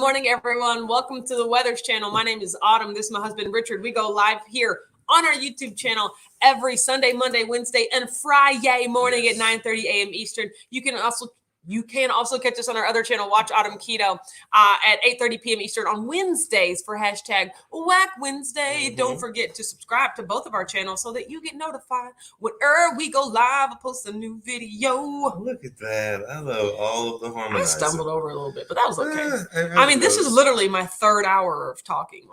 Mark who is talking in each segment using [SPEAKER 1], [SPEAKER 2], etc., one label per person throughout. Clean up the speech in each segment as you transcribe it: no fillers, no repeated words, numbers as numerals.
[SPEAKER 1] morning, everyone. Welcome to the Weathers Channel. My name is Autumn. This is my husband, Richard. We go live here on our YouTube channel every Sunday, Monday, Wednesday, and Friday morning at 9:30 a.m. Eastern. You can also catch us on our other channel, Watch Autumn Keto, at 8:30 p.m. Eastern on Wednesdays for hashtag Whack Wednesday. Don't forget to subscribe to both of our channels so that you get notified whenever we go live or post a new video.
[SPEAKER 2] Look at that. I love all of the harmonizing.
[SPEAKER 1] I stumbled over a little bit, but that was okay. I mean, this is literally my third hour of talking,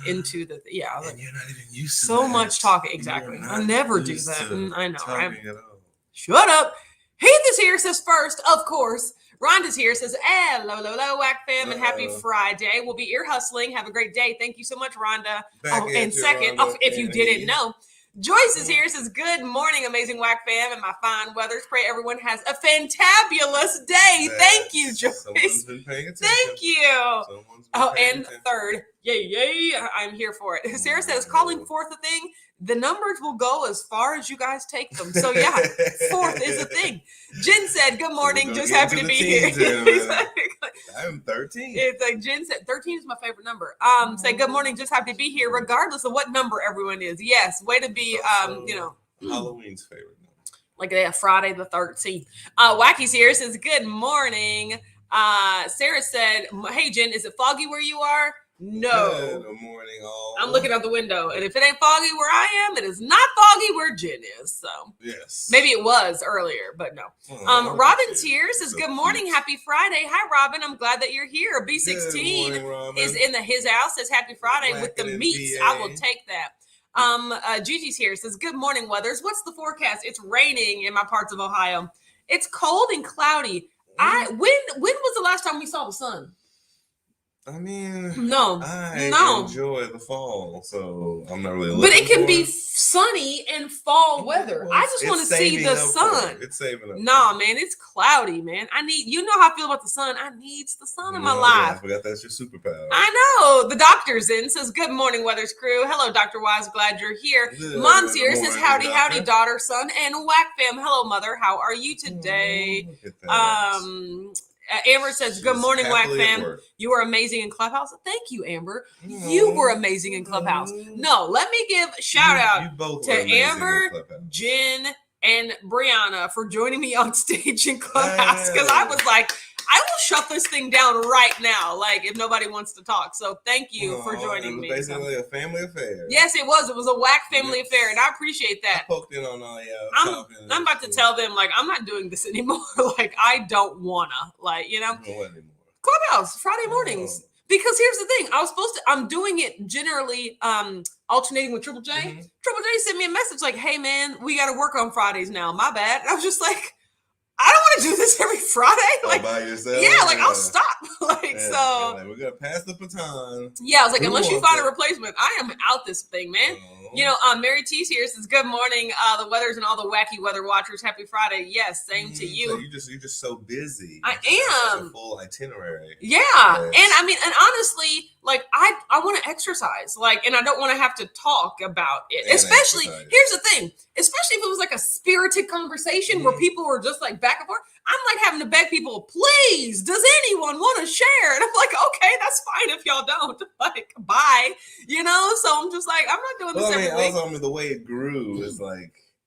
[SPEAKER 1] into the,
[SPEAKER 2] And you're not even used to
[SPEAKER 1] so
[SPEAKER 2] that.
[SPEAKER 1] much talking. Exactly. I never do that. I know.
[SPEAKER 2] At all.
[SPEAKER 1] Shut up. Heath is here, says first, of course. Rhonda's here, says, hello, Whack fam, and happy Friday. We'll be ear hustling. Have a great day. Thank you so much, Rhonda. And second, if you didn't know, Joyce is here, says, good morning, amazing Whack fam and my fine weathers. Pray everyone has a fantabulous day. Thank you, Joyce.
[SPEAKER 2] Someone's been paying attention.
[SPEAKER 1] Thank you. And third, yay, I'm here for it. Sarah says, calling fourth a thing. The numbers will go as far as you guys take them. So yeah, fourth is a thing. Jen said, good morning, just happy to be here.
[SPEAKER 2] Exactly. I'm 13.
[SPEAKER 1] It's like Jen said, 13 is my favorite number. Say good morning, just happy to be here, regardless of what number everyone is. Yes, way to be,
[SPEAKER 2] Halloween's favorite number.
[SPEAKER 1] Like that Friday the 13th. Wacky's here, says, good morning. Sarah said, hey Jen, is it foggy where you are? No.
[SPEAKER 2] Good morning, all.
[SPEAKER 1] I'm looking out the window, and if it ain't foggy where I am, it is not foggy where Jen is. So
[SPEAKER 2] yes,
[SPEAKER 1] maybe it was earlier, but no. Robin's here, says good morning, happy Friday. Hi, Robin. I'm glad that you're here. B16 is in his house. Says happy Friday with the meats. I will take that. Gigi's here, says good morning, Weathers. What's the forecast? It's raining in my parts of Ohio. It's cold and cloudy. When was the last time we saw the sun?
[SPEAKER 2] I mean,
[SPEAKER 1] I
[SPEAKER 2] enjoy the fall, so I'm not really looking
[SPEAKER 1] But it can
[SPEAKER 2] for
[SPEAKER 1] be sunny and fall weather. I just want to see the sun.
[SPEAKER 2] It's saving up.
[SPEAKER 1] Nah, man, it's cloudy, man. You know how I feel about the sun. I need the sun in my life.
[SPEAKER 2] I forgot that's your superpower.
[SPEAKER 1] I know. The doctor's in, says, good morning, Weathers crew. Hello, Dr. Wise. Glad you're here. Mom's here, says, howdy, daughter, son, and Whack fam. Hello, mother. How are you today? Amber says, good morning, Whack fam. You are amazing in Clubhouse. Thank you, Amber. You were amazing in Clubhouse. No, let me give a shout out to Amber, Jen, and Brianna for joining me on stage in Clubhouse, because I was like, I will shut this thing down right now, if nobody wants to talk. So thank you for joining me.
[SPEAKER 2] It was basically a family affair.
[SPEAKER 1] Yes, it was. It was a Whack family affair, and I appreciate that.
[SPEAKER 2] I poked in on all y'all.
[SPEAKER 1] I'm about to tell them, I'm not doing this anymore. I don't wanna, Clubhouse, Friday mornings. Because here's the thing, I'm doing it generally alternating with Triple J. Triple J sent me a message like, hey man, we got to work on Fridays now. My bad. And I was just like, I don't want to do this every Friday.
[SPEAKER 2] By yourself?
[SPEAKER 1] Yeah, I'll stop. So
[SPEAKER 2] we're gonna pass the baton.
[SPEAKER 1] Yeah, I was like, unless you find a replacement, I am out this thing, man. Mary T's here says, good morning, the Weathers and all the wacky weather watchers. Happy Friday. Yes, same to you.
[SPEAKER 2] So you're just so busy.
[SPEAKER 1] I am.
[SPEAKER 2] A full itinerary.
[SPEAKER 1] Yeah. Yes. And honestly, I want to exercise, and I don't want to have to talk about it. Especially, here's the thing, especially if it was a spirited conversation where people were just back and forth. I'm having to beg people, please, does anyone want to share? And I'm like, okay, that's fine if y'all don't. Bye. So I'm just I'm not doing this every week.
[SPEAKER 2] Also, the way it grew is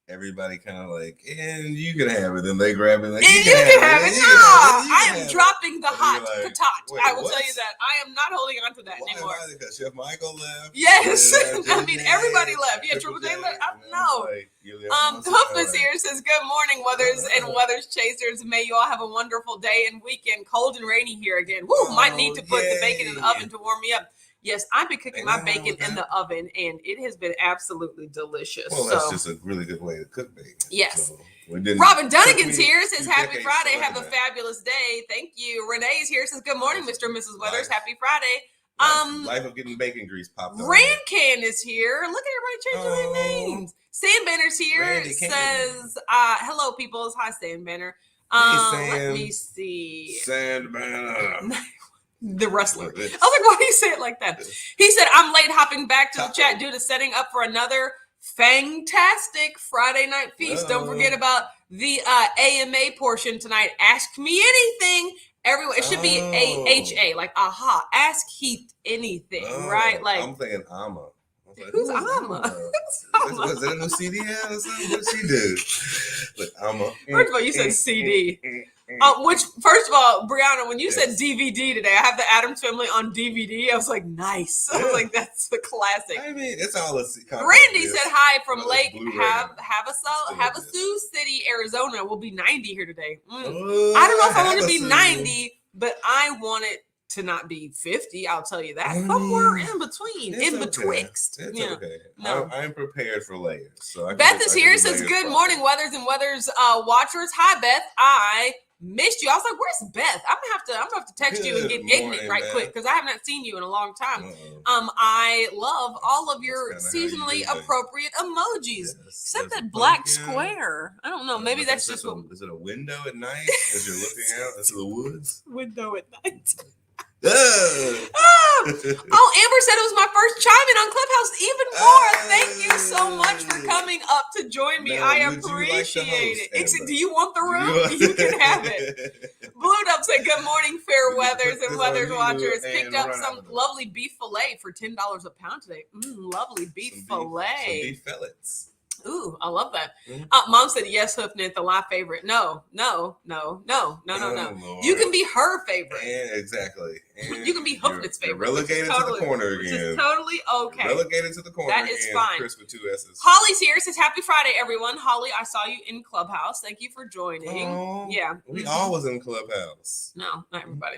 [SPEAKER 2] everybody kind of and you can have it, and they grab it.
[SPEAKER 1] You can have it. I am dropping the hot patat. I will tell you that. I am not holding on to that anymore.
[SPEAKER 2] Because Chef Michael left.
[SPEAKER 1] Yes. Everybody left. Yeah, Triple J left. No. Hoofness here says, good morning, Weathers and Weathers Chasers. May you all have a wonderful day and weekend. Cold and rainy here again. Woo, might need to put the bacon in the oven to warm me up. Yes, I've been cooking my bacon in the oven, and it has been absolutely delicious.
[SPEAKER 2] Well, that's just a really good way to cook bacon.
[SPEAKER 1] Yes. So Robin Dunnigan's here, says, happy Friday. Have a fabulous day. Thank you. Renee's here, says, good morning, Mr. and Mrs. Weathers. Happy Friday.
[SPEAKER 2] Life of getting bacon grease popped up.
[SPEAKER 1] Rancan is here. Look at everybody changing their names. Sam Banner's here. Says, hello, peoples. Hi, Sam Banner. Let me see.
[SPEAKER 2] Sam Banner.
[SPEAKER 1] The wrestler. I was like, why do you say it like that? He said, I'm late hopping back to the chat due to setting up for another fantastic Friday night feast. Don't forget about the AMA portion tonight. Ask me anything. Everyone, it should be AHA, like aha. Ask Heath anything, right? Like
[SPEAKER 2] I'm thinking Amma. Like,
[SPEAKER 1] who's Amma?
[SPEAKER 2] Was that a new CD out or something? What she do? Like Amma.
[SPEAKER 1] First of all, you said CD. Which, first of all, Brianna, when you said DVD today, I have the Addams Family on DVD. I was like, nice. I was like, that's the classic.
[SPEAKER 2] I mean, it's all a
[SPEAKER 1] Randy said hi from Lake Havasu City, Arizona. We'll be 90 here today. I don't know if I want to be 90, but I want it to not be 50. I'll tell you that. Somewhere in between, betwixt.
[SPEAKER 2] It's okay. No. I'm prepared for layers. So
[SPEAKER 1] Beth is here. Says good morning, Weathers and Weathers watchers. Hi, Beth. I missed you. I was like, "Where's Beth?" I'm gonna have to text you and get ignorant right quick because I have not seen you in a long time. I love all of your seasonally appropriate emojis, except that black square. I don't know. Maybe that's just
[SPEAKER 2] is it a window at night as you're looking out into the woods?
[SPEAKER 1] Window at night. Oh, Amber said it was my first chime-in on Clubhouse. Even more. Thank you so much for coming up to join me. I appreciate it. Do you want the room? You can have it. Blued Up said, good morning, fair weathers and weathers watchers. Picked up some lovely beef fillet for $10 a pound today. Lovely beef fillet.
[SPEAKER 2] Some beef fillets.
[SPEAKER 1] Ooh, I love that. Mom said, yes, Hoofnit, the live favorite. No. You can be her favorite.
[SPEAKER 2] Exactly.
[SPEAKER 1] You can be Hoofnit's favorite.
[SPEAKER 2] Relegated to the corner again.
[SPEAKER 1] Which is totally okay.
[SPEAKER 2] Relegated to the corner
[SPEAKER 1] that is fine.
[SPEAKER 2] Chris with 2 S's.
[SPEAKER 1] Holly's here. Says, happy Friday, everyone. Holly, I saw you in Clubhouse. Thank you for joining.
[SPEAKER 2] We all was in Clubhouse.
[SPEAKER 1] No, not everybody.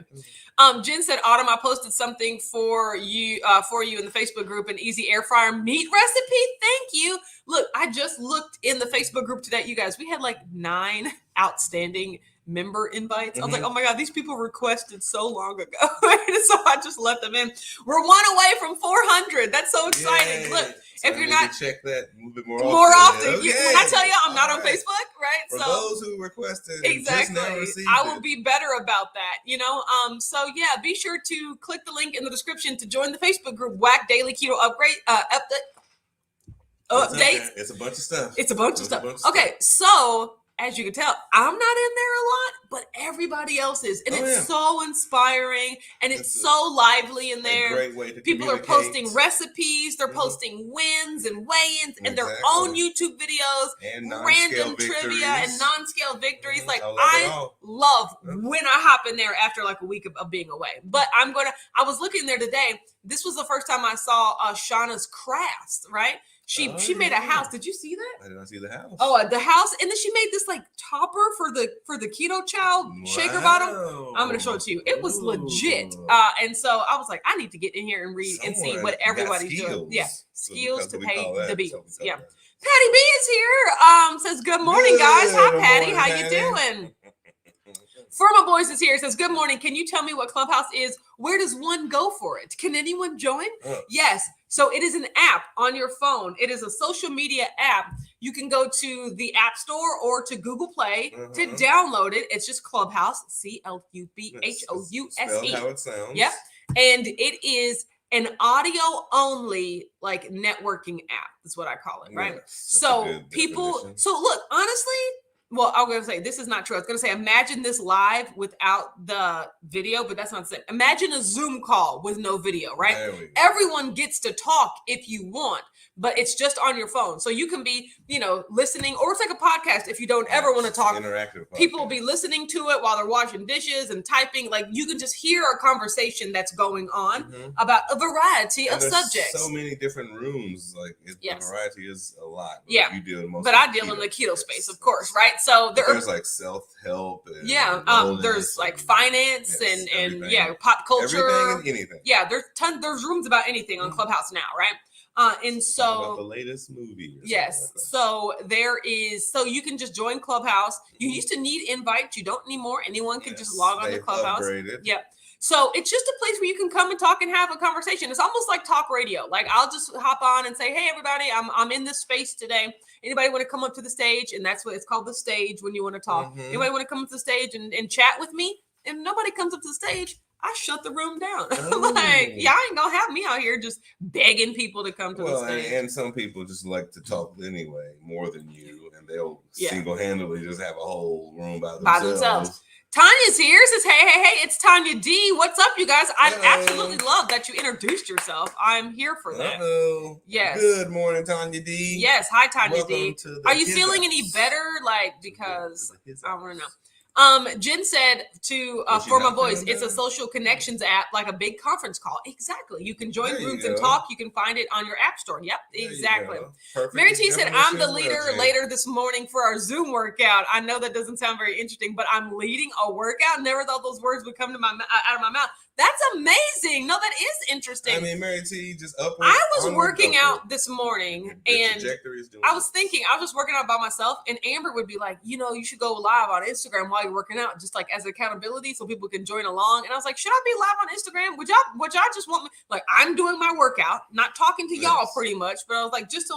[SPEAKER 1] Jen said, Autumn, I posted something for you in the Facebook group, an easy air fryer meat recipe. Thank you. Look, I just looked in the Facebook group today, you guys. We had like 9 outstanding member invites. I was like, oh my God, these people requested so long ago. So I just let them in. We're 1 away from 400. That's so exciting. Yay. Look,
[SPEAKER 2] so
[SPEAKER 1] if you're not
[SPEAKER 2] check that a little bit more
[SPEAKER 1] often.
[SPEAKER 2] Okay.
[SPEAKER 1] When I tell you I'm not on Facebook, right?
[SPEAKER 2] For those who requested,
[SPEAKER 1] exactly, I will be better about that. So yeah, be sure to click the link in the description to join the Facebook group. Whack Daily Keto Upgrade updates.
[SPEAKER 2] It's a bunch of stuff.
[SPEAKER 1] It's a bunch of stuff. Okay, so as you can tell, I'm not in there a lot, but everybody else is. And it's so inspiring and it's so lively in there.
[SPEAKER 2] Great way to
[SPEAKER 1] People are posting recipes, they're posting wins and weigh-ins and their own YouTube videos, and random trivia and non-scale victories. Like I love when I hop in there after like a week of being away. But I was looking there today. This was the first time I saw Shauna's crafts, right? She made a house. Did you see that?
[SPEAKER 2] I did not see the house.
[SPEAKER 1] Oh, the house, and then she made this like topper for the keto chow shaker bottom. I'm gonna show it to you. It was legit. And so I was like, I need to get in here and read and see what everybody's doing. Yeah, skills to pay the bills. Yeah. Patty B is here. Says good morning, guys. Hi, Patty. How you doing? Firma Boys is here. Says, good morning. Can you tell me what Clubhouse is? Where does one go for it? Can anyone join? Yes. So it is an app on your phone. It is a social media app. You can go to the App Store or to Google Play to download it. It's just Clubhouse, Clubhouse.
[SPEAKER 2] Spelled how it sounds.
[SPEAKER 1] Yep. And it is an audio only like networking app. That's what I call it, right? So people, look, honestly, well, I'm going to say this is not true. I was going to say, imagine this live without the video, but that's not it. Imagine a Zoom call with no video, right? Everyone gets to talk if you want, but it's just on your phone. So you can be, listening, or it's like a podcast if you don't ever want to talk.
[SPEAKER 2] Interactive podcast.
[SPEAKER 1] People will be listening to it while they're washing dishes and typing. Like you can just hear a conversation that's going on about a variety of subjects.
[SPEAKER 2] So many different rooms. Like the variety is a lot.
[SPEAKER 1] Yeah.
[SPEAKER 2] You deal
[SPEAKER 1] but I deal in the keto space, of course, right? So
[SPEAKER 2] there's like self-help. And
[SPEAKER 1] there's like finance and pop culture.
[SPEAKER 2] Everything and anything.
[SPEAKER 1] Yeah, there's rooms about anything on Clubhouse now, right? And so
[SPEAKER 2] about the latest movie.
[SPEAKER 1] Yes. Like so there is, so you can just join Clubhouse. You used to need invites. You don't need more. Anyone can just log on to Clubhouse.
[SPEAKER 2] Upgraded.
[SPEAKER 1] Yep. So it's just a place where you can come and talk and have a conversation. It's almost like talk radio. Like I'll just hop on and say, hey, everybody, I'm in this space today. Anybody want to come up to the stage? And that's what it's called, the stage, when you want to talk. Anybody want to come up to the stage and chat with me? And nobody comes up to the stage, I shut the room down. Like, I ain't gonna have me out here just begging people to come to the stage.
[SPEAKER 2] And some people just like to talk anyway, more than you, and they'll single-handedly just have a whole room by themselves.
[SPEAKER 1] Tanya's here. Says, hey, it's Tanya D. What's up, you guys? I
[SPEAKER 2] Hello.
[SPEAKER 1] absolutely love that you introduced yourself. I'm here for that.
[SPEAKER 2] Hello.
[SPEAKER 1] Yes.
[SPEAKER 2] Good morning, Tanya D.
[SPEAKER 1] Yes. Hi, Tanya
[SPEAKER 2] Welcome
[SPEAKER 1] D.
[SPEAKER 2] to the
[SPEAKER 1] Are you
[SPEAKER 2] His
[SPEAKER 1] feeling
[SPEAKER 2] House.
[SPEAKER 1] any better? Like, because
[SPEAKER 2] To the His
[SPEAKER 1] I want to
[SPEAKER 2] House.
[SPEAKER 1] know. Jen said to
[SPEAKER 2] Was she
[SPEAKER 1] for my
[SPEAKER 2] not
[SPEAKER 1] boys,
[SPEAKER 2] feeling
[SPEAKER 1] it's a
[SPEAKER 2] better?
[SPEAKER 1] social connections app, like a big conference call. Exactly. You can join
[SPEAKER 2] There you
[SPEAKER 1] groups and
[SPEAKER 2] go.
[SPEAKER 1] talk. You can find it on your app store. Yep,
[SPEAKER 2] There you
[SPEAKER 1] exactly.
[SPEAKER 2] go. Perfect
[SPEAKER 1] Mary T said,
[SPEAKER 2] definition
[SPEAKER 1] I'm the
[SPEAKER 2] as well,
[SPEAKER 1] leader
[SPEAKER 2] Jen.
[SPEAKER 1] later this morning for our Zoom workout. I know that doesn't sound very interesting, but I'm leading a workout. Never thought those words would come to out of my mouth. That's amazing. No, that is interesting.
[SPEAKER 2] I mean, Mary T, just upward.
[SPEAKER 1] I was
[SPEAKER 2] onward,
[SPEAKER 1] working
[SPEAKER 2] upward.
[SPEAKER 1] out this morning,
[SPEAKER 2] Your
[SPEAKER 1] and
[SPEAKER 2] trajectory is doing
[SPEAKER 1] I was
[SPEAKER 2] this.
[SPEAKER 1] thinking, I was just working out by myself, and Amber would be like, you should go live on Instagram while you're working out, just like as accountability so people can join along. And I was like, should I be live on Instagram? Would y'all just want me? Like, I'm doing my workout, not talking to y'all
[SPEAKER 2] Yes.
[SPEAKER 1] pretty much, but I was like, just to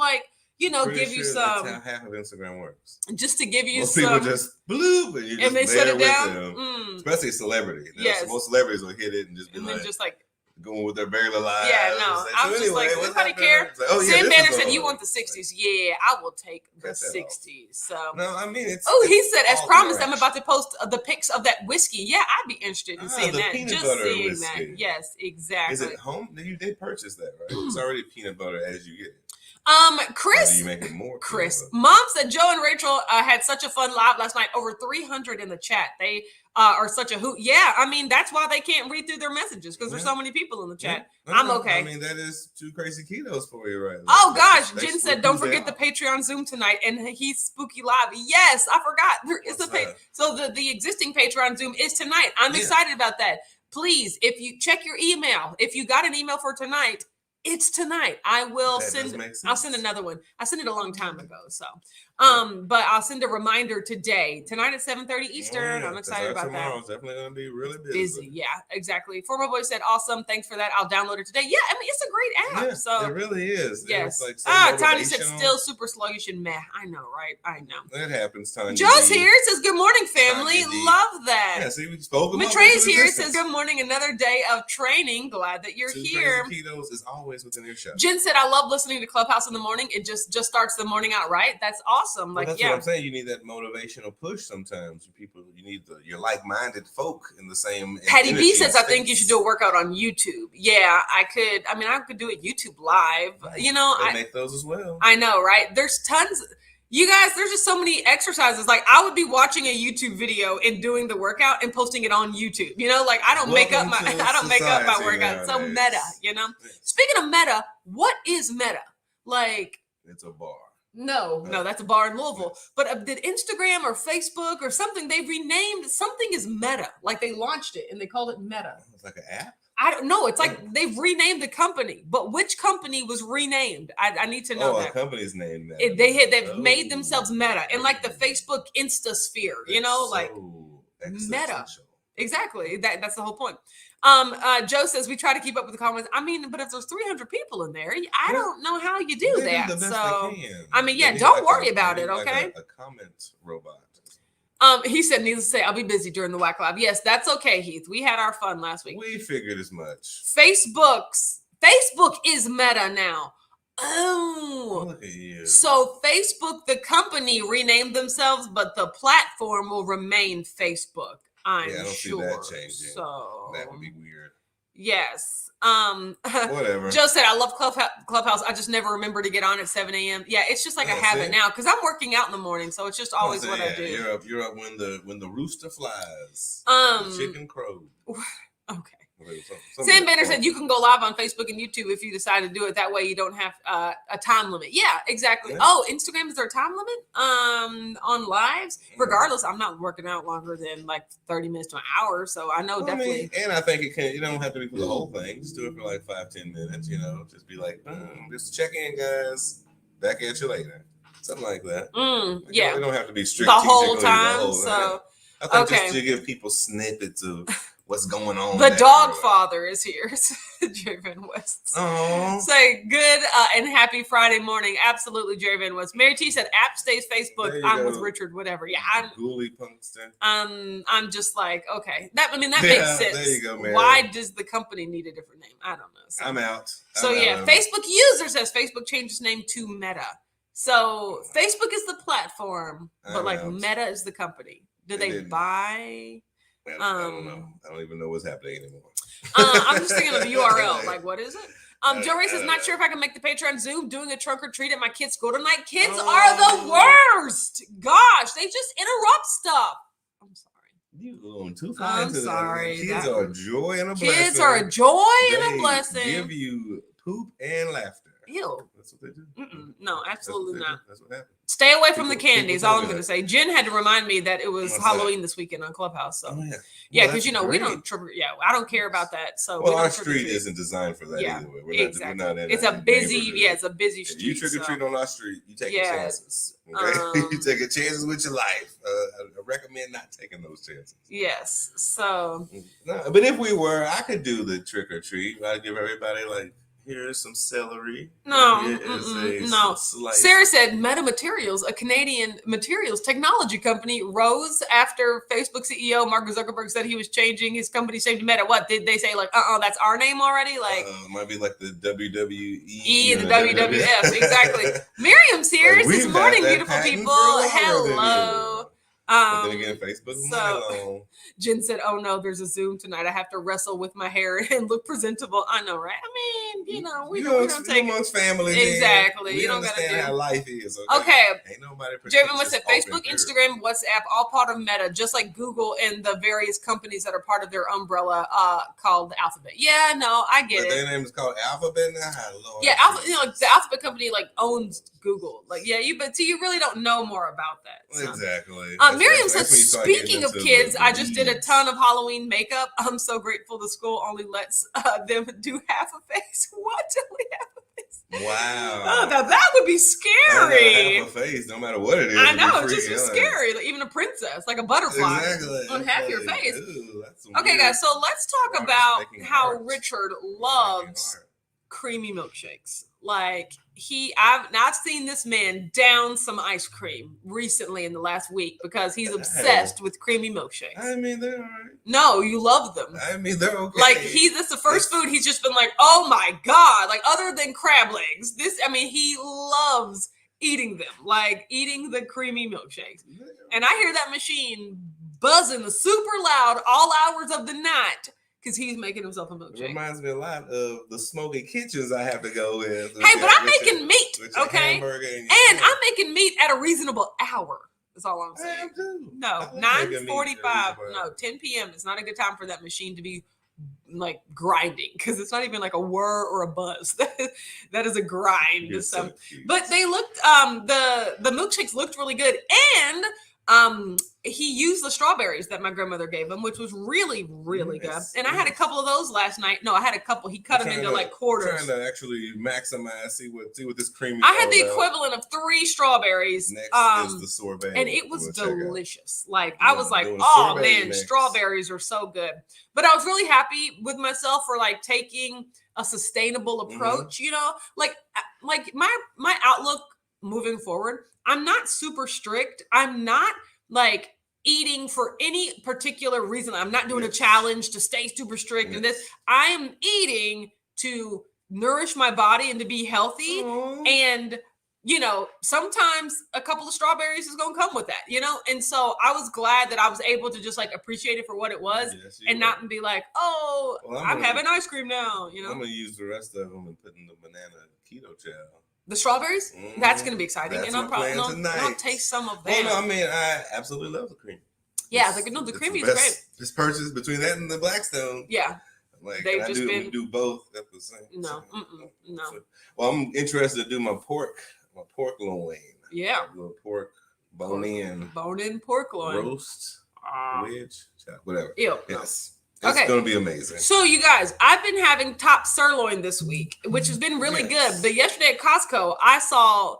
[SPEAKER 2] Pretty
[SPEAKER 1] give you
[SPEAKER 2] sure
[SPEAKER 1] some,
[SPEAKER 2] That's how half of Instagram works.
[SPEAKER 1] just to give you
[SPEAKER 2] Most
[SPEAKER 1] some.
[SPEAKER 2] people just bloop and you just
[SPEAKER 1] and they shut
[SPEAKER 2] there
[SPEAKER 1] it
[SPEAKER 2] with
[SPEAKER 1] down.
[SPEAKER 2] them. Especially a celebrity.
[SPEAKER 1] Yes.
[SPEAKER 2] Most celebrities will hit it and just be
[SPEAKER 1] And
[SPEAKER 2] like,
[SPEAKER 1] then just like,
[SPEAKER 2] going with their regular lives.
[SPEAKER 1] yeah, no. I was just like, does anybody care?
[SPEAKER 2] Like, oh, yeah,
[SPEAKER 1] Sam
[SPEAKER 2] this
[SPEAKER 1] Banner
[SPEAKER 2] is
[SPEAKER 1] said,
[SPEAKER 2] all
[SPEAKER 1] you want the 60s. Yeah, I will take the
[SPEAKER 2] Cut that off.
[SPEAKER 1] 60s. So.
[SPEAKER 2] No, I mean, it's.
[SPEAKER 1] Oh, he
[SPEAKER 2] it's
[SPEAKER 1] said, as
[SPEAKER 2] all
[SPEAKER 1] promised, I'm
[SPEAKER 2] direction.
[SPEAKER 1] about to post the pics of that whiskey. Yeah, I'd be interested in seeing
[SPEAKER 2] the
[SPEAKER 1] that.
[SPEAKER 2] peanut
[SPEAKER 1] Just
[SPEAKER 2] butter
[SPEAKER 1] seeing
[SPEAKER 2] whiskey.
[SPEAKER 1] that. Yes, exactly.
[SPEAKER 2] Is it home? They purchased that, right? It's already peanut butter as you get it. Or
[SPEAKER 1] Chris.
[SPEAKER 2] do you make it more?
[SPEAKER 1] Chris,
[SPEAKER 2] peanut
[SPEAKER 1] Mom said Joe and Rachel had such a fun live last night. Over 300 in the chat. They are such a hoot. Yeah, I mean, that's why they can't read through their messages because there's so many people in the chat.
[SPEAKER 2] butter?
[SPEAKER 1] I'm okay.
[SPEAKER 2] I mean, that is 2 crazy ketos for you, right?
[SPEAKER 1] Oh gosh,
[SPEAKER 2] They
[SPEAKER 1] Jen
[SPEAKER 2] split
[SPEAKER 1] said, "Don't
[SPEAKER 2] these
[SPEAKER 1] forget
[SPEAKER 2] out.
[SPEAKER 1] the Patreon Zoom tonight," and he's spooky live. Yes, I forgot. There is
[SPEAKER 2] What's
[SPEAKER 1] a
[SPEAKER 2] that?
[SPEAKER 1] so the existing Patreon Zoom is tonight. I'm
[SPEAKER 2] Yeah.
[SPEAKER 1] excited about that. Please, if you check your email, if you got an email for tonight, it's tonight. I will
[SPEAKER 2] That does
[SPEAKER 1] send.
[SPEAKER 2] make
[SPEAKER 1] I'll
[SPEAKER 2] sense.
[SPEAKER 1] send another one. I sent it a long time ago, so but I'll send a reminder today, tonight at 7:30 Eastern.
[SPEAKER 2] Yeah,
[SPEAKER 1] I'm excited about that.
[SPEAKER 2] Tomorrow's definitely gonna be really
[SPEAKER 1] Busy, yeah, exactly. Former boy said, "Awesome, thanks for that. I'll download it today." Yeah, I mean it's a great app.
[SPEAKER 2] Yeah,
[SPEAKER 1] so
[SPEAKER 2] it really is.
[SPEAKER 1] yes.
[SPEAKER 2] It's like so
[SPEAKER 1] Tanya said,
[SPEAKER 2] motivational.
[SPEAKER 1] "Still super sluggish and meh." I know, right? I know.
[SPEAKER 2] That happens, Tanya.
[SPEAKER 1] Joe's
[SPEAKER 2] D.
[SPEAKER 1] here. It says, "Good morning, family."
[SPEAKER 2] Tanya D.
[SPEAKER 1] Love that.
[SPEAKER 2] Yeah, see, we spoke about
[SPEAKER 1] Matrey's
[SPEAKER 2] into
[SPEAKER 1] here. It
[SPEAKER 2] existence.
[SPEAKER 1] says, "Good morning. Another day of training. Glad that you're
[SPEAKER 2] 2
[SPEAKER 1] here."
[SPEAKER 2] Crazy Ketos is always within your show.
[SPEAKER 1] Jen said, "I love listening to Clubhouse in the morning. It just starts the morning out right. That's awesome.
[SPEAKER 2] Well,
[SPEAKER 1] Like,
[SPEAKER 2] that's
[SPEAKER 1] yeah."
[SPEAKER 2] what I'm saying. You need that motivational push sometimes. You need your like-minded folk in the same.
[SPEAKER 1] Patty B
[SPEAKER 2] energy
[SPEAKER 1] says, "I think you
[SPEAKER 2] space.
[SPEAKER 1] should do a workout on YouTube." Yeah, I could. I mean, I could do it YouTube live.
[SPEAKER 2] They make those as well.
[SPEAKER 1] I know, right? There's tons. You guys, there's just so many exercises. Like, I would be watching a YouTube video and doing the workout and posting it on YouTube. Like I don't make up my workout. So meta, Speaking of meta, what is meta? Like,
[SPEAKER 2] it's a bar.
[SPEAKER 1] No, that's a bar in Louisville. But did Instagram or Facebook or something, they renamed something is Meta. Like they launched it and they called it Meta.
[SPEAKER 2] It's like an app?
[SPEAKER 1] I don't know. It's like they've renamed the company, but which company was renamed? I need to know that.
[SPEAKER 2] A company's named Meta.
[SPEAKER 1] They've made themselves Meta and like the Facebook Instasphere, like Meta. Exactly. That's the whole point. Joe says we try to keep up with the comments. I mean, but if there's 300 people in there, I don't know how you do that. So I mean, yeah, don't worry about it. Okay.
[SPEAKER 2] Like a comment robot.
[SPEAKER 1] He said, needless to say, I'll be busy during the Whack Live. Yes, that's okay, Heath. We had our fun last week.
[SPEAKER 2] We figured as much.
[SPEAKER 1] Facebook is Meta now. Oh,
[SPEAKER 2] look at you.
[SPEAKER 1] So Facebook, the company, renamed themselves, but the platform will remain Facebook. I'm
[SPEAKER 2] I don't
[SPEAKER 1] sure.
[SPEAKER 2] see that changing.
[SPEAKER 1] So
[SPEAKER 2] that would be weird.
[SPEAKER 1] Yes.
[SPEAKER 2] Whatever.
[SPEAKER 1] Joe said, I love Clubhouse. I just never remember to get on at 7 a.m. Yeah, it's just like a habit now because I'm working out in the morning, so it's just always what I do.
[SPEAKER 2] You're up when the rooster flies. The chicken crows.
[SPEAKER 1] Okay.
[SPEAKER 2] Something
[SPEAKER 1] Sam Banner said you can go live on Facebook and YouTube if you decide to do it. That way you don't have a time limit. Yeah, exactly. Yeah. Oh, Instagram, is there a time limit on lives? Regardless, I'm not working out longer than like 30 minutes to an hour. So I know definitely.
[SPEAKER 2] And I think you don't have to be for the whole thing. Just do it for like 5-10 minutes, just be like, just check in, guys. Back at you later. Something like that.
[SPEAKER 1] Yeah.
[SPEAKER 2] It don't have to be strict
[SPEAKER 1] the whole time. So
[SPEAKER 2] I think just to give people snippets of what's going on.
[SPEAKER 1] The dog father is here, Jerry Van West.
[SPEAKER 2] Oh,
[SPEAKER 1] say good and happy Friday morning. Absolutely, Jerry Van West. Mary T said, "App stays Facebook." I'm with Richard. Whatever. Yeah, I'm.
[SPEAKER 2] Ghoulie Punkster.
[SPEAKER 1] I'm just like, okay. That makes sense.
[SPEAKER 2] There you go, Mary.
[SPEAKER 1] Why does the company need a different name? I don't know. So,
[SPEAKER 2] I'm out.
[SPEAKER 1] Facebook user says Facebook changed its name to Meta. So Facebook is the platform, but Meta is the company. Do they buy?
[SPEAKER 2] I don't know. I don't even know what's happening anymore.
[SPEAKER 1] I'm just thinking of the URL. Like, what is it? Joe Ray says, not sure if I can make the Patreon Zoom doing a trunk or treat at my kids' school tonight. Kids are the worst. Gosh, they just interrupt stuff. I'm sorry.
[SPEAKER 2] You going too far into
[SPEAKER 1] sorry.
[SPEAKER 2] Kids are a joy and a blessing.
[SPEAKER 1] Kids are a joy and a blessing.
[SPEAKER 2] Give you poop and laughter.
[SPEAKER 1] Ew.
[SPEAKER 2] That's what they do.
[SPEAKER 1] No, absolutely not.
[SPEAKER 2] That's what happens.
[SPEAKER 1] Stay away from the candy is all I'm going to say. Jen had to remind me that it was Halloween this weekend on Clubhouse. So yeah, because we don't I don't care about that. So
[SPEAKER 2] our street isn't designed for that either. We're not in
[SPEAKER 1] it's a busy street.
[SPEAKER 2] You trick or treat on our street, you take chances. Okay? You take chances with your life. I recommend not taking those chances.
[SPEAKER 1] Yes. So
[SPEAKER 2] no, but if we were, I could do the trick or treat. I'd give everybody like, here's some celery.
[SPEAKER 1] No. Sarah said Meta Materials, a Canadian materials technology company, rose after Facebook CEO Mark Zuckerberg said he was changing his company's name to Meta. What did they say? Like, that's our name already? Like,
[SPEAKER 2] might be like the WWE,
[SPEAKER 1] the WWF. Exactly. Miriam's here. This morning, beautiful people. Hello.
[SPEAKER 2] But then again, Facebook is long.
[SPEAKER 1] Jen said, "Oh no, there's a Zoom tonight. I have to wrestle with my hair and look presentable." I know, right? I mean, we don't take
[SPEAKER 2] amongst family.
[SPEAKER 1] Exactly.
[SPEAKER 2] We
[SPEAKER 1] you don't
[SPEAKER 2] understand
[SPEAKER 1] gotta
[SPEAKER 2] how life is.
[SPEAKER 1] Okay.
[SPEAKER 2] Ain't nobody.
[SPEAKER 1] Javen said, Facebook, Instagram, WhatsApp, all part of Meta, just like Google and the various companies that are part of their umbrella called the Alphabet. Yeah, no, I get it.
[SPEAKER 2] Their name is called Alphabet now. Lord,
[SPEAKER 1] yeah, the Alphabet company owns Google. But you really don't know more about that. So.
[SPEAKER 2] Exactly.
[SPEAKER 1] Miriam says, speaking of kids, I just did a ton of Halloween makeup. I'm so grateful the school only lets them do half a face. What? Only half a face?
[SPEAKER 2] Wow.
[SPEAKER 1] Oh, now that would be scary.
[SPEAKER 2] Half a face, no matter what it is.
[SPEAKER 1] I know, it's just scary. Like, even a princess, like a butterfly on half your face.
[SPEAKER 2] Ooh,
[SPEAKER 1] okay, guys, so let's talk about how Richard loves creamy milkshakes. Like I've seen this man down some ice cream recently in the last week because he's obsessed with creamy milkshakes.
[SPEAKER 2] I mean, they're all right.
[SPEAKER 1] No, you love them.
[SPEAKER 2] I mean, they're okay.
[SPEAKER 1] Like that's the first food he's just been like, oh my God, like other than crab legs. He loves eating them, like eating the creamy milkshakes. And I hear that machine buzzing super loud all hours of the night. Because he's making himself a milkshake.
[SPEAKER 2] Reminds me a lot of the smoky kitchens I have to go with.
[SPEAKER 1] Hey, but I'm making meat, okay? And I'm making meat at a reasonable hour. That's all I'm saying.
[SPEAKER 2] I am too.
[SPEAKER 1] No, 9:45. No, 10 p.m. It's not a good time for that machine to be like grinding because it's not even like a whir or a buzz. That is a grind. So but they looked. The milkshakes looked really good, and he used the strawberries that my grandmother gave him, which was really, really good. And I had a couple of those last night. No, I had a couple. He cut them into like quarters.
[SPEAKER 2] Trying to actually maximize, see what this creamy.
[SPEAKER 1] I had the equivalent of 3 strawberries.
[SPEAKER 2] Next is the sorbet,
[SPEAKER 1] and it was delicious. Like I was like, oh man, strawberries are so good. But I was really happy with myself for like taking a sustainable approach. Like my outlook moving forward. I'm not super strict. I'm not like eating for any particular reason. I'm not doing a challenge to stay super strict and this. I am eating to nourish my body and to be healthy. And, sometimes a couple of strawberries is going to come with that, And so I was glad that I was able to just like appreciate it for what it was and not be like, I'm having ice cream now,
[SPEAKER 2] I'm going to use the rest of them and put in the banana keto gel.
[SPEAKER 1] The strawberries? That's going to be exciting. And I'll taste some of them.
[SPEAKER 2] Well, no, I mean, I absolutely love the cream.
[SPEAKER 1] Yeah, the creamy is great.
[SPEAKER 2] This purchase between that and the Blackstone.
[SPEAKER 1] Yeah.
[SPEAKER 2] Like, we do both at the same time. No. Well, I'm interested to do my pork loin.
[SPEAKER 1] Yeah.
[SPEAKER 2] Pork bone-in
[SPEAKER 1] pork loin.
[SPEAKER 2] Roast, wedge, whatever.
[SPEAKER 1] Ew.
[SPEAKER 2] Yes. It's going to be amazing.
[SPEAKER 1] So, you guys, I've been having top sirloin this week, which has been really good. But yesterday at Costco, I saw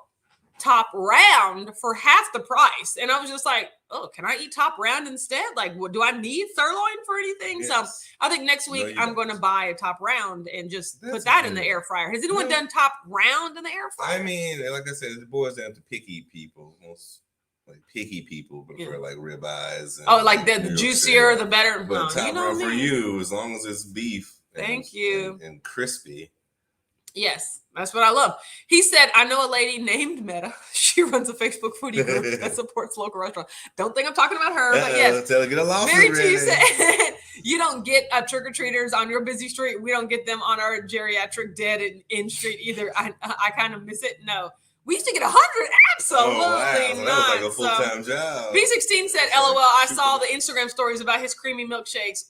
[SPEAKER 1] top round for half the price. And I was just like, can I eat top round instead? Like, do I need sirloin for anything? Yes. So I think next week I'm going to buy a top round and just put that in the air fryer. Has anyone done top round in the air fryer?
[SPEAKER 2] I mean, like I said, it boils down to picky people. Most picky people prefer like ribeyes.
[SPEAKER 1] Like the juicier, the better.
[SPEAKER 2] But top round for you, as long as it's beef.
[SPEAKER 1] Thank you.
[SPEAKER 2] And crispy.
[SPEAKER 1] Yes, that's what I love. He said, I know a lady named Meta. She runs a Facebook foodie group that supports local restaurants. Don't think I'm talking about her, but yes.
[SPEAKER 2] Tell her get a lawsuit
[SPEAKER 1] Mary T
[SPEAKER 2] ready.
[SPEAKER 1] said, you don't get trick-or-treaters on your busy street. We don't get them on our geriatric dead in street either. I kind of miss it. No. We used to get 100. Absolutely
[SPEAKER 2] So
[SPEAKER 1] not.
[SPEAKER 2] that was like a full-time job.
[SPEAKER 1] B16 said, LOL, I saw the Instagram stories about his creamy milkshakes.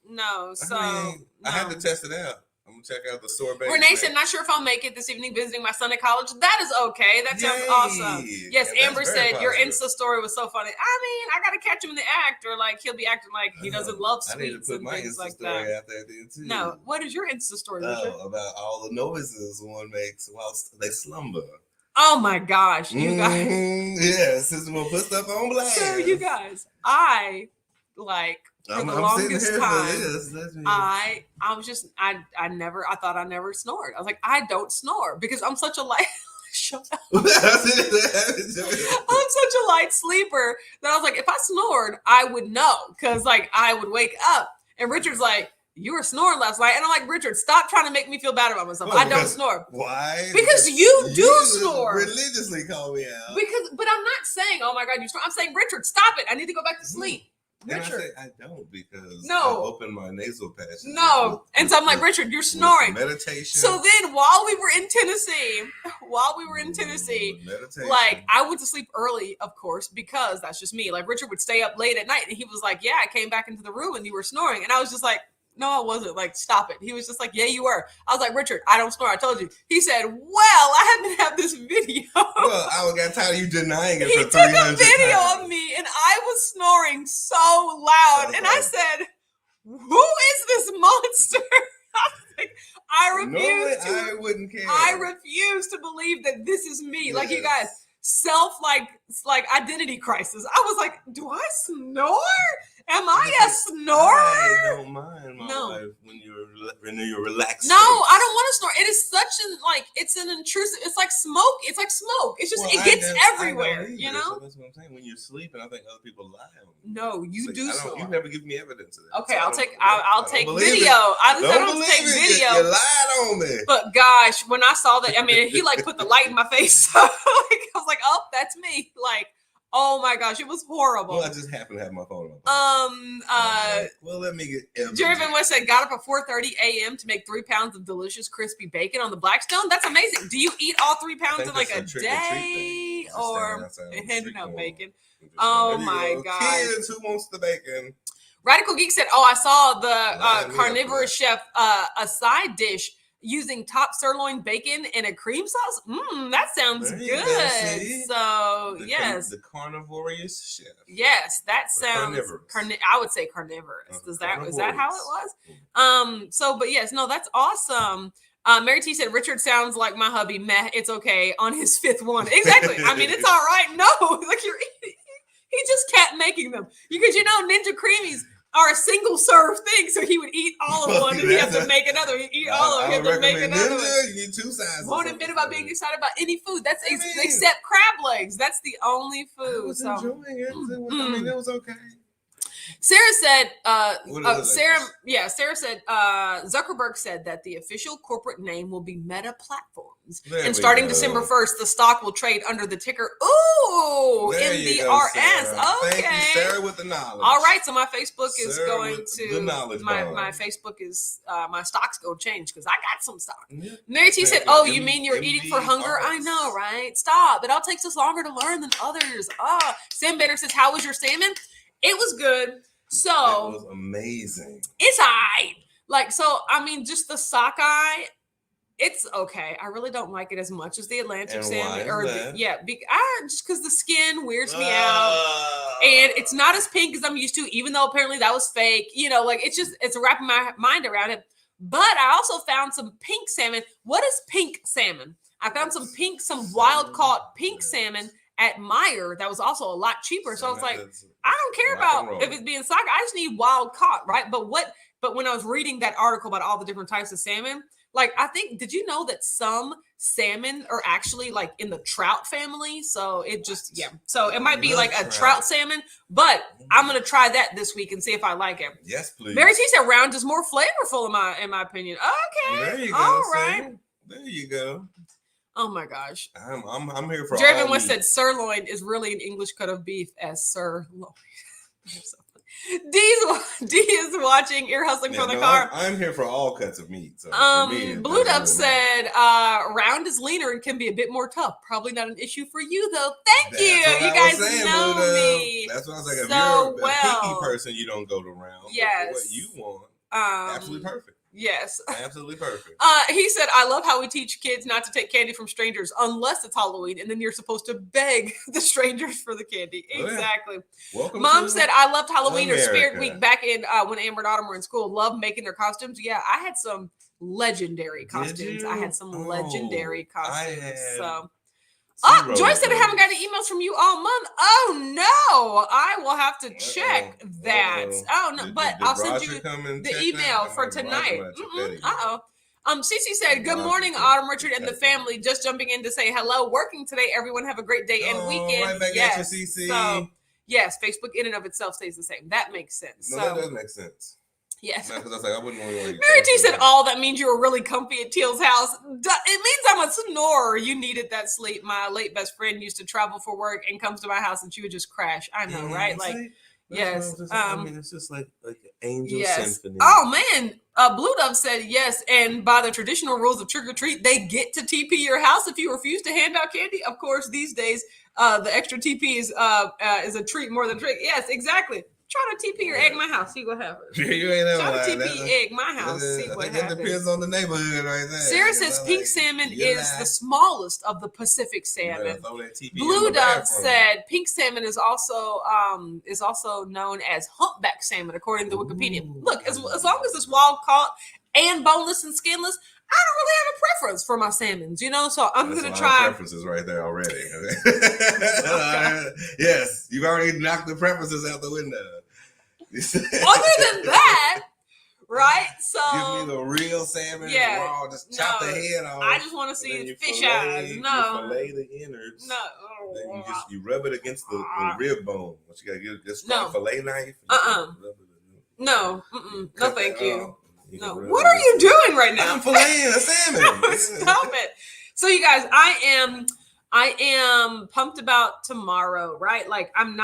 [SPEAKER 1] No. So
[SPEAKER 2] I had to test it out. I'm gonna check out the sorbet.
[SPEAKER 1] Renee said, not sure if I'll make it this evening visiting my son at college. That is okay. That sounds awesome. Yes, yeah, Amber said, your Insta story was so funny. I mean, I got to catch him in the act, or like he'll be acting like he doesn't love sweets and things like that.
[SPEAKER 2] Out there too.
[SPEAKER 1] No, what is your Insta story, Richard?
[SPEAKER 2] About all the noises one makes whilst they slumber.
[SPEAKER 1] Oh my gosh, you guys.
[SPEAKER 2] Yeah, sister will put stuff on blast.
[SPEAKER 1] So you guys, I for the longest time, I thought I never snored. I was like, I don't snore because I'm such a light. Shut up. I'm such a light sleeper that I was like, if I snored, I would know because like I would wake up. And Richard's like, you were snoring last night. And I'm like, Richard, stop trying to make me feel bad about myself. I don't snore.
[SPEAKER 2] Why?
[SPEAKER 1] Because you do snore.
[SPEAKER 2] Religiously call me out.
[SPEAKER 1] But I'm not saying, oh my God, you snore. I'm saying, Richard, stop it. I need to go back to sleep. Richard.
[SPEAKER 2] And I say I don't because
[SPEAKER 1] I
[SPEAKER 2] open my nasal passages.
[SPEAKER 1] No. And so I'm like, Richard, you're snoring.
[SPEAKER 2] Meditation.
[SPEAKER 1] So then while we were in Tennessee, like I went to sleep early, of course, because that's just me. Like Richard would stay up late at night and he was like, yeah, I came back into the room and you were snoring. And I was just like, no, I wasn't. Like, stop it. He was just like, yeah, you were. I was like, Richard, I don't snore. I told you. He said, well, I happen to have this video.
[SPEAKER 2] Well, I got tired of you denying it.
[SPEAKER 1] He took a video of me and I was snoring so loud. And I said, who is this monster? I refuse to believe that this is me. Yes. Like you guys, like identity crisis. I was like, do I snore? Am I a snorer?
[SPEAKER 2] I don't mind my wife when you're relaxed.
[SPEAKER 1] No, I don't want to snore. It is such it's an intrusive. It's like smoke. It's like smoke. It's just it gets everywhere. You know.
[SPEAKER 2] So that's what I'm saying. When you're sleeping, I think other people lie on you.
[SPEAKER 1] No, you do snore.
[SPEAKER 2] You never give me evidence of that.
[SPEAKER 1] Okay, I'll take video. I don't take video.
[SPEAKER 2] You lied on me.
[SPEAKER 1] But gosh, when I saw that, I mean, he like put the light in my face. I was like, oh, that's me. Like. Oh my gosh, it was horrible.
[SPEAKER 2] Well, I just happened to have my phone on. Well, let me get.
[SPEAKER 1] Jerry Van West said, got up at 4:30 a.m. to make 3 pounds of delicious crispy bacon on the Blackstone. That's amazing. Do you eat all 3 pounds in like a day, or no bacon? Oh my god!
[SPEAKER 2] Kids, who wants the bacon?
[SPEAKER 1] Radical Geek said, "Oh, I saw the carnivorous chef a side dish." Using top sirloin bacon and a cream sauce. That sounds good. So yes,
[SPEAKER 2] the carnivorous chef.
[SPEAKER 1] Yes, that sounds. I would say carnivorous. Is that how it was? So, but yes, no, that's awesome. Mary T said Richard sounds like my hubby. Meh, it's okay on his 5th one. Exactly. I mean, it's all right. No, like he just kept making them because Ninja Creamies are a single serve thing, so he would eat all of one and he have to make another. He'd eat all of it, he have to make another one.
[SPEAKER 2] You need 2 sizes.
[SPEAKER 1] Won't admit about being excited about any food. That's except crab legs. That's the only food.
[SPEAKER 2] I was enjoying it. I mean, it was okay.
[SPEAKER 1] Sarah said, Sarah said, Zuckerberg said that the official corporate name will be Meta Platforms. And starting December 1st, the stock will trade under the ticker, MDRS. Okay.
[SPEAKER 2] Thank you, Sarah, with the knowledge.
[SPEAKER 1] All right. So my Facebook is going to, my Facebook is, my stock's going to change because I got some stock. Yeah. Mary T said, you mean you're eating for hunger? I know, right? Stop. It all takes us longer to learn than others. Sam Bader says, how was your salmon? It was good. So
[SPEAKER 2] it was amazing.
[SPEAKER 1] It's I mean, just the sockeye, it's okay. I really don't like it as much as the Atlantic salmon. Just because the skin weirds me out, and it's not as pink as I'm used to. Even though apparently that was fake, it's wrapping my mind around it. But I also found some pink salmon. What is pink salmon? I found some wild caught pink salmon at Meijer that was also a lot cheaper. So I was like, I don't care about if it's being sockeye. I just need wild caught, right? But when I was reading that article about all the different types of salmon, did you know that some salmon are actually like in the trout family? So it just, so it might be like a trout salmon, but I'm going to try that this week and see if I like it.
[SPEAKER 2] Yes, please.
[SPEAKER 1] Mary T said round is more flavorful in my opinion. Okay.
[SPEAKER 2] There you go.
[SPEAKER 1] All right.
[SPEAKER 2] There you go.
[SPEAKER 1] Oh my gosh.
[SPEAKER 2] I'm here for
[SPEAKER 1] Jeremy
[SPEAKER 2] all
[SPEAKER 1] West
[SPEAKER 2] meat.
[SPEAKER 1] said sirloin is really an English cut of beef as sirloin. D is watching, ear hustling from the car.
[SPEAKER 2] I'm here for all cuts of meat. So for me, it
[SPEAKER 1] Blue
[SPEAKER 2] doesn't
[SPEAKER 1] Dove
[SPEAKER 2] really matter.
[SPEAKER 1] said, round is leaner and can be a bit more tough. Probably not an issue for you though. Thank you. You guys know
[SPEAKER 2] Blue Dove.
[SPEAKER 1] me.
[SPEAKER 2] That's what I was like. If
[SPEAKER 1] so
[SPEAKER 2] you're a picky person, you don't go to round.
[SPEAKER 1] Yes.
[SPEAKER 2] But for what you want, absolutely perfect.
[SPEAKER 1] Yes.
[SPEAKER 2] Absolutely perfect.
[SPEAKER 1] He said, I love how we teach kids not to take candy from strangers unless it's Halloween, and then you're supposed to beg the strangers for the candy.
[SPEAKER 2] Oh, yeah.
[SPEAKER 1] Exactly.
[SPEAKER 2] Welcome
[SPEAKER 1] Mom
[SPEAKER 2] to
[SPEAKER 1] said, I loved Halloween or Spirit
[SPEAKER 2] America.
[SPEAKER 1] Week back in when Amber and Autumn were in school. Loved making their costumes. Yeah, I had some legendary costumes. I had some legendary costumes. Joyce said I haven't got any emails from you all month. Oh no, I will have to check that. Oh no, but I'll send you the email for tonight. Cece said, good morning, Autumn, Richard, and the family. Just jumping in to say hello. Working today. Everyone have a great day and weekend.
[SPEAKER 2] Right back at you, CC.
[SPEAKER 1] So, yes, Facebook in and of itself stays the same. That makes sense.
[SPEAKER 2] No, that does make sense.
[SPEAKER 1] Yes.
[SPEAKER 2] Because I was like, I wouldn't want to.
[SPEAKER 1] Mary T said, "All that means you were really comfy at Teal's house. It means I'm a snorer. You needed that sleep. My late best friend used to travel for work and comes to my house, and she would just crash. I know, right? Like, yes.
[SPEAKER 2] I mean, it's just like an angel symphony.
[SPEAKER 1] Oh man, Blue Dove said yes. And by the traditional rules of trick or treat, they get to TP your house if you refuse to hand out candy. Of course, these days, the extra TP is a treat more than a trick. Yes, exactly. Try to TP your egg my house. See what happens.
[SPEAKER 2] You ain't never
[SPEAKER 1] Try to TP egg my house. See what happens.
[SPEAKER 2] It depends on the neighborhood right there.
[SPEAKER 1] Sarah says pink salmon is the smallest of the Pacific salmon. Blue Dove said pink salmon is also known as humpback salmon, according to Wikipedia. Look, as long as it's wild caught and boneless and skinless, I don't really have a preference for my salmons, so I'm going to try.
[SPEAKER 2] Preferences right there already. Yes, you've already knocked the preferences out the window.
[SPEAKER 1] Other than that, right? So
[SPEAKER 2] give me the real salmon.
[SPEAKER 1] Yeah,
[SPEAKER 2] raw, just chop the head off.
[SPEAKER 1] I just want to see the fish eyes. No,
[SPEAKER 2] you fillet the innards.
[SPEAKER 1] No,
[SPEAKER 2] then you rub it against the rib bone. But you gotta get this fillet knife.
[SPEAKER 1] No, no, thank you. No, what are you doing right now?
[SPEAKER 2] I'm filleting a salmon.
[SPEAKER 1] Stop it. So you guys, I am pumped about tomorrow, right? Like I'm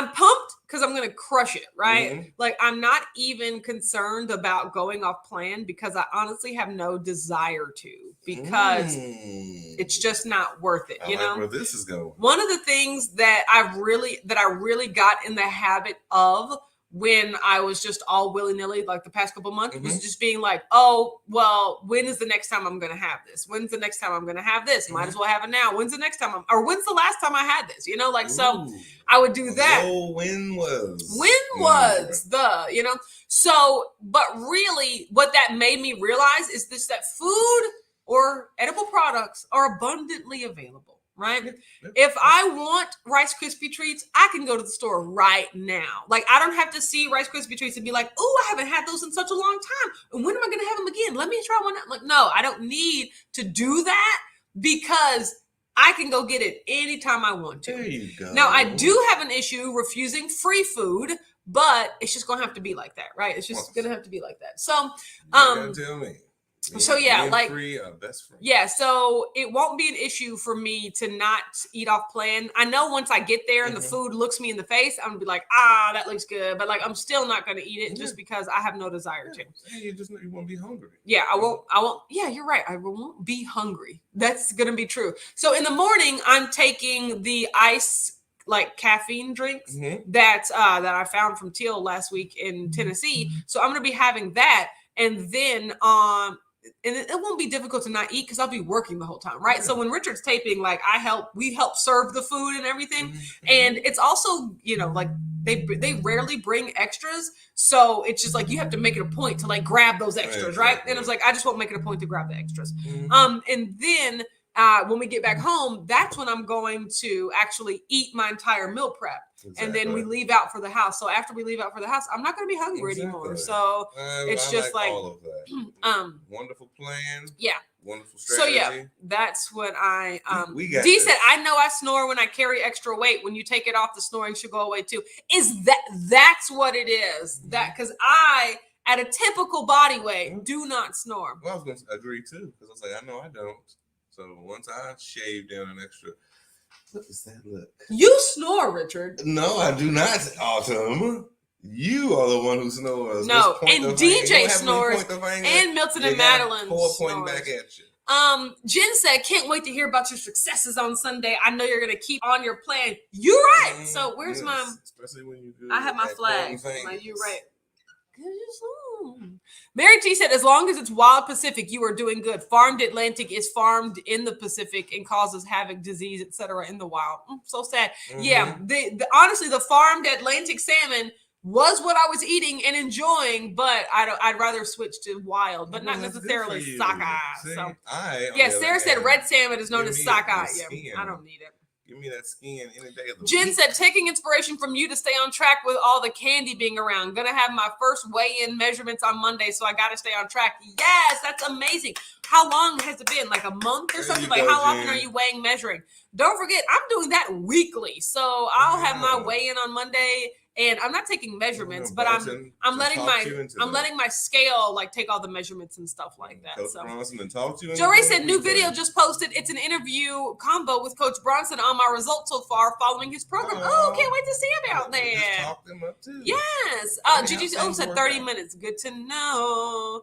[SPEAKER 1] pumped because I'm going to crush it, right? Mm-hmm. Like I'm not even concerned about going off plan because I honestly have no desire to because it's just not worth it, you know?
[SPEAKER 2] Where this is going.
[SPEAKER 1] One of the things that I really got in the habit of when I was just all willy-nilly, like the past couple months, was just being like, oh, well, when is the next time I'm going to have this? When's the next time I'm going to have this? Might as well have it now. When's the next time when's the last time I had this? So I would do that.
[SPEAKER 2] When was
[SPEAKER 1] So, but really what that made me realize is that food or edible products are abundantly available. Right? If I want Rice Krispie treats, I can go to the store right now. Like I don't have to see Rice Krispie treats and be like, oh, I haven't had those in such a long time. And when am I going to have them again? Let me try one. Like, no, I don't need to do that because I can go get it anytime I want to.
[SPEAKER 2] There you go.
[SPEAKER 1] Now, I do have an issue refusing free food, but it's just going to have to be like that, right? It's just going to have to be like that. So,
[SPEAKER 2] tell me.
[SPEAKER 1] So yeah, like
[SPEAKER 2] free, best friend.
[SPEAKER 1] Yeah, so it won't be an issue for me to not eat off plan. I know once I get there and the food looks me in the face, I'm gonna be like, that looks good, but like I'm still not gonna eat it just because I have no desire to.
[SPEAKER 2] You won't be hungry.
[SPEAKER 1] Yeah, I won't. Yeah, you're right. I won't be hungry. That's gonna be true. So in the morning, I'm taking the ice like caffeine drinks that I found from Teal last week in Tennessee. So I'm gonna be having that, and then and it won't be difficult to not eat because I'll be working the whole time, right? Yeah. So when Richard's taping, like we help serve the food and everything. And it's also, like they rarely bring extras. So it's just like, you have to make it a point to like grab those extras, right? And I was like, I just won't make it a point to grab the extras. And then when we get back home, that's when I'm going to actually eat my entire meal prep. Exactly. And then we leave out for the house. So after we leave out for the house, I'm not going to be hungry anymore. So it's just like
[SPEAKER 2] all of that. Wonderful plan.
[SPEAKER 1] Yeah.
[SPEAKER 2] Wonderful strategy.
[SPEAKER 1] So yeah, that's what I
[SPEAKER 2] we got
[SPEAKER 1] D said, I know I snore when I carry extra weight. When you take it off, the snoring should go away too. That's what it is. That because I at a typical body weight, do not snore.
[SPEAKER 2] Well, I was going to agree too, because I was like, I know I don't. So once I shave down an extra, what does that look?
[SPEAKER 1] You snore, Richard.
[SPEAKER 2] No, I do not, Autumn. You are the one who snores.
[SPEAKER 1] No, and DJ snores, and Milton and Madeline
[SPEAKER 2] pointing back at you.
[SPEAKER 1] Jen said, can't wait to hear about your successes on Sunday. I know you're going to keep on your plan. You're right. So where's my,
[SPEAKER 2] especially when you do
[SPEAKER 1] I have my flag. You're right. Mary T said, as long as it's wild Pacific, you are doing good. Farmed Atlantic is farmed in the Pacific and causes havoc, disease, etc. in the wild. So sad. Yeah, honestly, the farmed Atlantic salmon was what I was eating and enjoying, but I'd rather switch to wild, but not necessarily sockeye. So Sarah said red salmon is known as sockeye. Yeah, I don't need it.
[SPEAKER 2] Give me that skin any day of the
[SPEAKER 1] Jen
[SPEAKER 2] week.
[SPEAKER 1] said, taking inspiration from you to stay on track with all the candy being around. Gonna have my first weigh-in measurements on Monday, so I gotta stay on track. Yes, that's amazing. How long has it been? Like a month or something? Like how often are you weighing, measuring? Don't forget, I'm doing that weekly. So I'll have my weigh-in on Monday. And I'm not taking measurements, but I'm letting my scale like take all the measurements and stuff like that.
[SPEAKER 2] Coach Bronson and talk to you.
[SPEAKER 1] Joe Ray said, new video just posted. It's an interview combo with Coach Bronson on my results so far following his program. Oh, can't wait to see him out there.
[SPEAKER 2] Just talk them up too.
[SPEAKER 1] Yes. Gigi said 30 minutes. Good to know.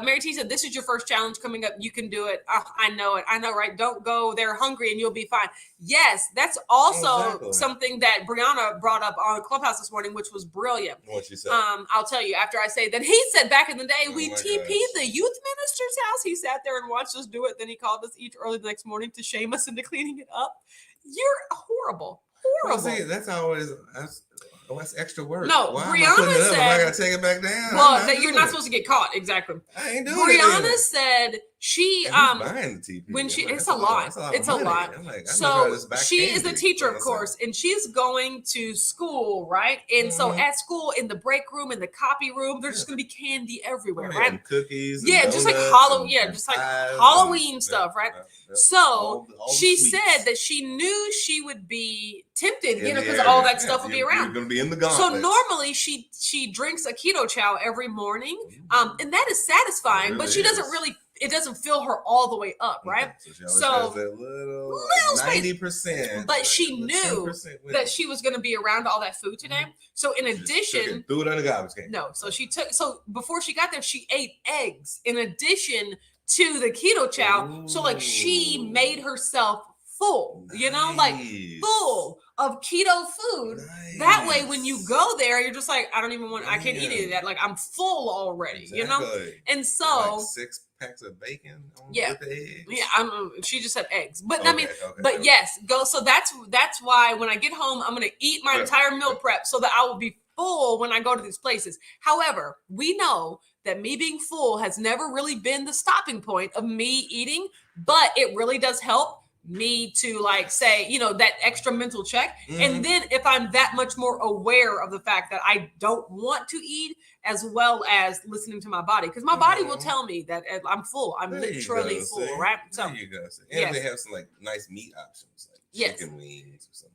[SPEAKER 1] Mary T said, this is your first challenge coming up. You can do it. I know it. I know, right? Don't go there hungry and you'll be fine. Yes, that's also something that Brianna brought up on the Clubhouse this morning, which was brilliant.
[SPEAKER 2] What she said?
[SPEAKER 1] I'll tell you after I say that. He said back in the day, we TP'd the youth minister's house. He sat there and watched us do it. Then he called us each early the next morning to shame us into cleaning it up. You're horrible. Horrible.
[SPEAKER 2] Well, see, that's extra work.
[SPEAKER 1] No,
[SPEAKER 2] why
[SPEAKER 1] Brianna said,
[SPEAKER 2] I gotta take it back down.
[SPEAKER 1] Well, that you're not supposed to get caught. Exactly.
[SPEAKER 2] I ain't doing
[SPEAKER 1] Brianna
[SPEAKER 2] it.
[SPEAKER 1] said she
[SPEAKER 2] buying the TP?
[SPEAKER 1] when she
[SPEAKER 2] like,
[SPEAKER 1] it's a lot. It's a lot. So she is a teacher, of course, and she's going to school, right? And so at school, in the break room, in the copy room, there's just gonna be candy everywhere, right?
[SPEAKER 2] And cookies.
[SPEAKER 1] Yeah,
[SPEAKER 2] and
[SPEAKER 1] just like
[SPEAKER 2] Halloween.
[SPEAKER 1] just like Halloween stuff, right? So she said that she knew she would be tempted, because all that stuff would be around.
[SPEAKER 2] You're gonna be in the gauntlet.
[SPEAKER 1] So normally she drinks a keto chow every morning, and that is satisfying. But she doesn't really. It doesn't fill her all the way up, right?
[SPEAKER 2] So that little 90%.
[SPEAKER 1] But she knew that she was going to be around all that food today. So in addition,
[SPEAKER 2] threw it in the garbage can.
[SPEAKER 1] No, so before she got there, she ate eggs in addition to the keto chow. Ooh. So like she made herself full, full of keto food. Nice. That way, when you go there, you're just like, I don't even want. I can't eat any of that. Like I'm full already, And so
[SPEAKER 2] like 6 packs of bacon with the eggs.
[SPEAKER 1] Yeah, she just said eggs, but yes, go. So that's why when I get home, I'm gonna eat my entire meal prep so that I will be full when I go to these places. However, we know that me being full has never really been the stopping point of me eating, but it really does help me to say, that extra mental check. Mm-hmm. And then if I'm that much more aware of the fact that I don't want to eat, as well as listening to my body, because my body will tell me that I'm full. I'm literally full, right? So
[SPEAKER 2] there you go. And they have some nice meat options, like chicken wings or something.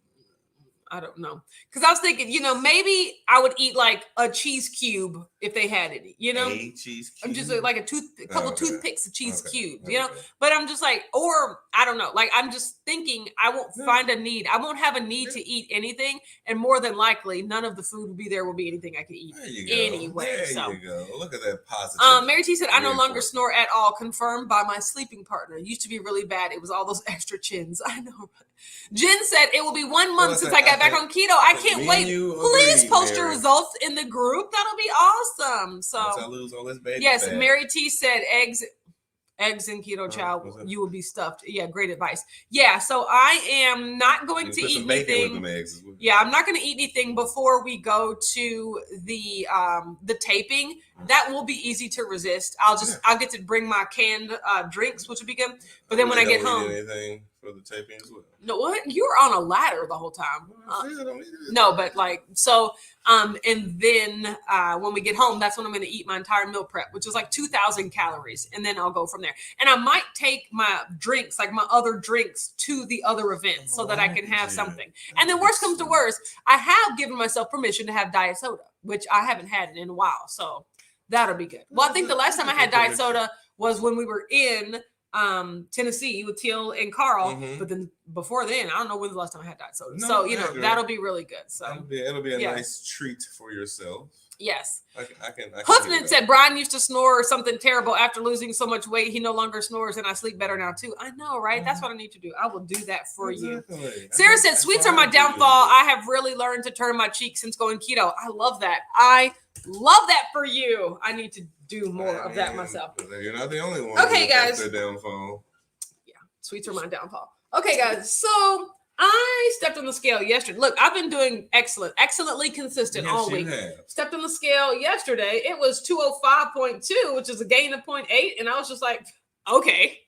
[SPEAKER 1] I don't know. Because I was thinking, maybe I would eat like a cheese cube if they had it,
[SPEAKER 2] A cheese cube?
[SPEAKER 1] I'm just like a couple toothpicks of cheese cubes, But I'm just like, or I don't know. Like, I'm just thinking I won't find a need. I won't have a need to eat anything. And more than likely, none of the food will be there will be anything I can eat anyway.
[SPEAKER 2] There you go. Look at that positive.
[SPEAKER 1] Mary T said, I no longer snore at all. Confirmed by my sleeping partner. Used to be really bad. It was all those extra chins. I know. Jen said, it will be 1 month since I got back on keto. I can't wait. Please post your results in the group. That'll be awesome. So
[SPEAKER 2] I lose all this baby
[SPEAKER 1] yes,
[SPEAKER 2] fat.
[SPEAKER 1] Mary T said eggs in keto chow. You will be stuffed. Yeah, great advice. Yeah, so I am not going to eat anything. Yeah, I'm not going to eat anything before we go to the taping. That will be easy to resist. I'll get to bring my canned drinks, which will be good. But then when I get home,
[SPEAKER 2] for the taping as well.
[SPEAKER 1] No, what? You were on a ladder the whole time. No, but like, so, and then when we get home, that's when I'm going to eat my entire meal prep, which is like 2,000 calories. And then I'll go from there. And I might take my drinks, like my other drinks, to the other events so that I can have something. And then worst comes to worst, I have given myself permission to have diet soda, which I haven't had it in a while. So that'll be good. Well, I think the last time I had diet soda was when we were in Tennessee with Teal and Carl, but then before then, I don't know when the last time I had diet soda. So that'll be really good. So
[SPEAKER 2] it'll be a nice treat for yourself.
[SPEAKER 1] Yes.
[SPEAKER 2] I can
[SPEAKER 1] Husband said Brian used to snore something terrible after losing so much weight. He no longer snores, and I sleep better now too. I know, right? That's what I need to do. I will do that for you. Sarah said sweets are my downfall. I have really learned to turn my cheek since going keto. I love that. I love that for you. I need to do more of that myself.
[SPEAKER 2] You're not the only one.
[SPEAKER 1] Okay, guys.
[SPEAKER 2] Their downfall.
[SPEAKER 1] Yeah, sweets are my downfall. Okay, guys. So I stepped on the scale yesterday. Look, I've been doing excellently consistent all week. Stepped on the scale yesterday. It was 205.2, which is a gain of 0.8. And I was just like, okay.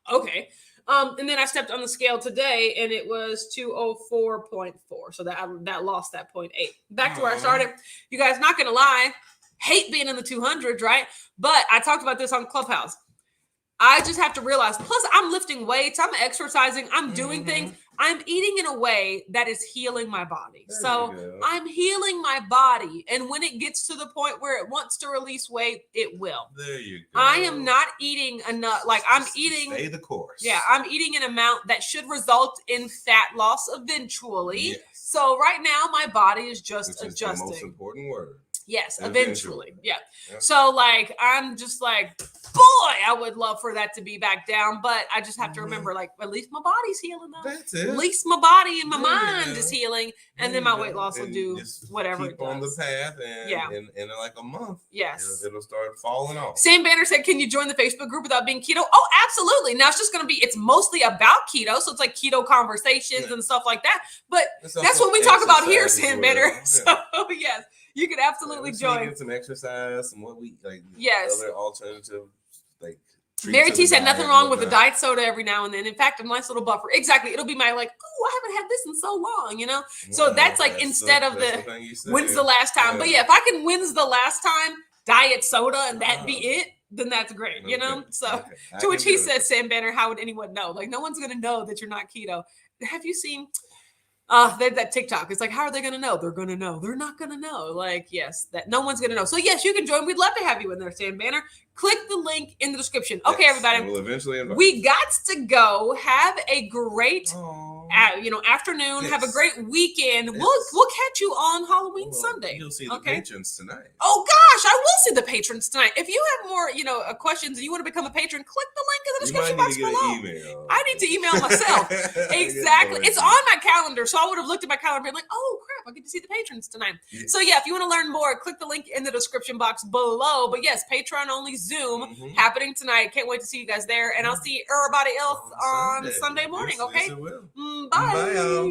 [SPEAKER 1] And then I stepped on the scale today and it was 204.4. So that lost that 0.8. Back to where I started. You guys, not going to lie, hate being in the 200s, right? But I talked about this on Clubhouse. I just have to realize, plus I'm lifting weights, I'm exercising, I'm doing things. I'm eating in a way that is healing my body. So I'm healing my body. And when it gets to the point where it wants to release weight, it will.
[SPEAKER 2] There you go.
[SPEAKER 1] I am not eating enough. Like I'm eating.
[SPEAKER 2] Stay the course.
[SPEAKER 1] Yeah, I'm eating an amount that should result in fat loss eventually. Yes. So right now my body is just adjusting.
[SPEAKER 2] That's the most important word.
[SPEAKER 1] Yes, eventually. Yeah. So like, I'm just like, boy, I would love for that to be back down, but I just have to remember, like, at least my body's healing though.
[SPEAKER 2] That's it.
[SPEAKER 1] At least my body and my mind is healing, and then my weight loss will do whatever it does.
[SPEAKER 2] On the path, and in like a month, it'll start falling off.
[SPEAKER 1] Sam Banner said, "Can you join the Facebook group without being keto?" Oh, absolutely. Now it's just going to be. It's mostly about keto, so it's like keto conversations and stuff like that. But that's what we talk about here, Sam Banner. Yeah. So yes. You could absolutely join.
[SPEAKER 2] Get some exercise, some what we like.
[SPEAKER 1] Yes.
[SPEAKER 2] Other alternative like.
[SPEAKER 1] Mary T said nothing wrong with a diet soda every now and then. In fact, a nice little buffer. Exactly. It'll be my like, oh, I haven't had this in so long, you know? So that's like instead of when's the last time. But yeah, if I can when's the last time diet soda and that be it, then that's great, you know? So to which he said, Sam Banner, how would anyone know? Like no one's going to know that you're not keto. Have you seen... that TikTok. It's like, how are they going to know? They're going to know. They're not going to know. Like, yes, that no one's going to know. So yes, you can join. We'd love to have you in there, Sam Banner. Click the link in the description. Okay, everybody.
[SPEAKER 2] We'll eventually invite
[SPEAKER 1] we got to go. Have a great, afternoon. Have a great weekend.
[SPEAKER 2] Yes.
[SPEAKER 1] We'll catch you on Halloween Sunday.
[SPEAKER 2] You'll see the patrons tonight.
[SPEAKER 1] Oh gosh, I will see the patrons tonight. If you have more, questions and you want to become a patron, click the link in the description box below. I need to email myself. Exactly. It's on my calendar, so I would have looked at my calendar and been like, oh crap, I get to see the patrons tonight. Yeah. So yeah, if you want to learn more, click the link in the description box below. But yes, Patreon only Zoom happening tonight. Can't wait to see you guys there. And I'll see everybody else on Sunday morning.
[SPEAKER 2] Yes,
[SPEAKER 1] okay?
[SPEAKER 2] yes, it will.
[SPEAKER 1] Bye.
[SPEAKER 2] Bye, y'all.